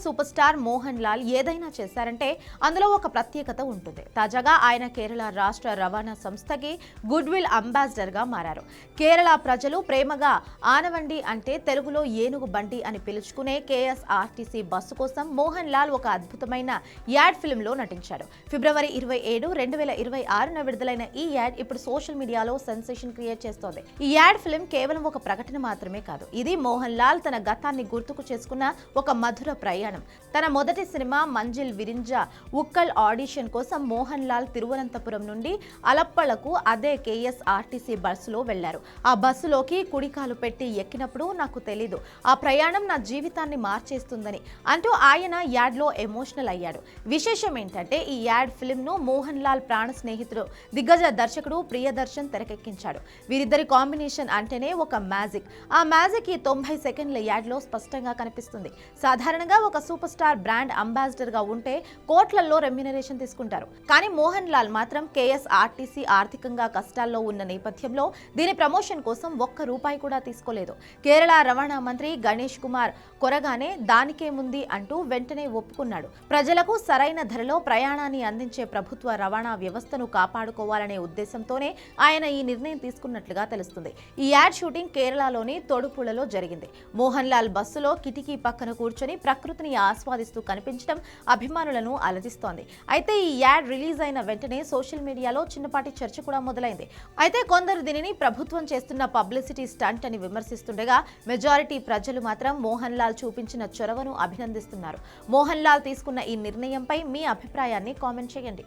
Super star Mohan Lal ఏదైనా చేశారంటే అందులో ఒక ప్రత్యేకత ఉంటుంది. తాజాగా ఆయన కేరళ రాష్ట్ర రవాణా సంస్థకి గుడ్ విల్ అంబాసిడర్ గా మారారు. కేరళ ప్రజలు ప్రేమగా ఆనవండి అంటే తెలుగులో ఏనుగు బండి అని పిలుచుకునే KSRTC బస్సు కోసం మోహన్ లాల్ ఒక అద్భుతమైన యాడ్ ఫిల్మ్ లో నటించారు. ఫిబ్రవరి 27, 2026న విడుదలైన ఈ యాడ్ ఇప్పుడు సోషల్ మీడియాలో సెన్సేషన్ క్రియేట్ చేస్తోంది. ఈ యాడ్ ఫిల్మ్ కేవలం ఒక ప్రకటన మాత్రమే కాదు, ఇది మోహన్ లాల్ తన గతాన్ని గుర్తుకు చేసుకున్న ఒక మధుర ప్రయాణం. తన మొదటి సినిమా మంజిల్ విరింజా ఉక్కల్ ఆడిషన్ కోసం మోహన్ లాల్ తిరువనంతపురం నుండి అలప్పలకు అదే KSRTC బస్సులో వెళ్లారు. ఆ బస్సులోకి కుడికాలు పెట్టి ఎక్కినప్పుడు నాకు తెలీదు ఆ ప్రయాణం నా జీవితాన్ని మార్చేస్తుందని అంటూ ఆయన యాడ్ లో ఎమోషనల్ అయ్యాడు. విశేషం ఏంటంటే ఈ యాడ్ ఫిల్మ్ ను మోహన్ లాల్ ప్రాణ స్నేహితుడు దిగ్గజ దర్శకుడు ప్రియదర్శన్ తెరకెక్కించాడు. వీరిద్దరి కాంబినేషన్ అంటేనే ఒక మ్యాజిక్. ఆ మ్యాజిక్ ఈ 90 సెకండ్ల యాడ్ లో స్పష్టంగా కనిపిస్తుంది. సాధారణంగా ఒక సూపర్ స్టార్ బ్రాండ్ అంబాసిడర్ గా ఉంటే కోట్లలో రెమ్యునరేషన్ తీసుకుంటారు. కానీ మోహన్ లాల్ మాత్రం KSRTC ఆర్థికంగా కష్టాల్లో ఉన్న నేపథ్యంలో దీని ప్రమోషన్ కోసం ₹1 కూడా తీసుకోలేదు. కేరళ రవాణా మంత్రి గణేష్ కుమార్ కొరగానే దానికేముంది అంటూ వెంటనే ఒప్పుకున్నాడు. ప్రజలకు సరైన ధరలో ప్రయాణాన్ని అందించే ప్రభుత్వ రవాణా వ్యవస్థను కాపాడుకోవాలనే ఉద్దేశంతోనే ఆయన ఈ నిర్ణయం తీసుకున్నట్లుగా తెలుస్తుంది. ఈ యాడ్ షూటింగ్ కేరళలోని తొడుపుళలో జరిగింది. మోహన్ లాల్ బస్సులో కిటికీ పక్కన కూర్చొని ప్రకృతిని ఆస్వాదిస్తూ కనిపించడం అభిమానులను అలరిస్తోంది. అయితే ఈ యాడ్ రిలీజ్ అయిన వెంటనే సోషల్ మీడియాలో చిన్నపాటి చర్చ కూడా మొదలైంది. అయితే కొందరు దీనిని ప్రభుత్వం చేస్తున్న పబ్లిసిటీ స్టంట్ అని విమర్శిస్తుండగా మెజారిటీ ప్రజలు మాత్రం మోహన్ లాల్ చూపించిన చొరవను అభినందిస్తున్నారు. మోహన్ లాల్ తీసుకున్న ఈ నిర్ణయంపై మీ అభిప్రాయాన్ని కామెంట్ చేయండి.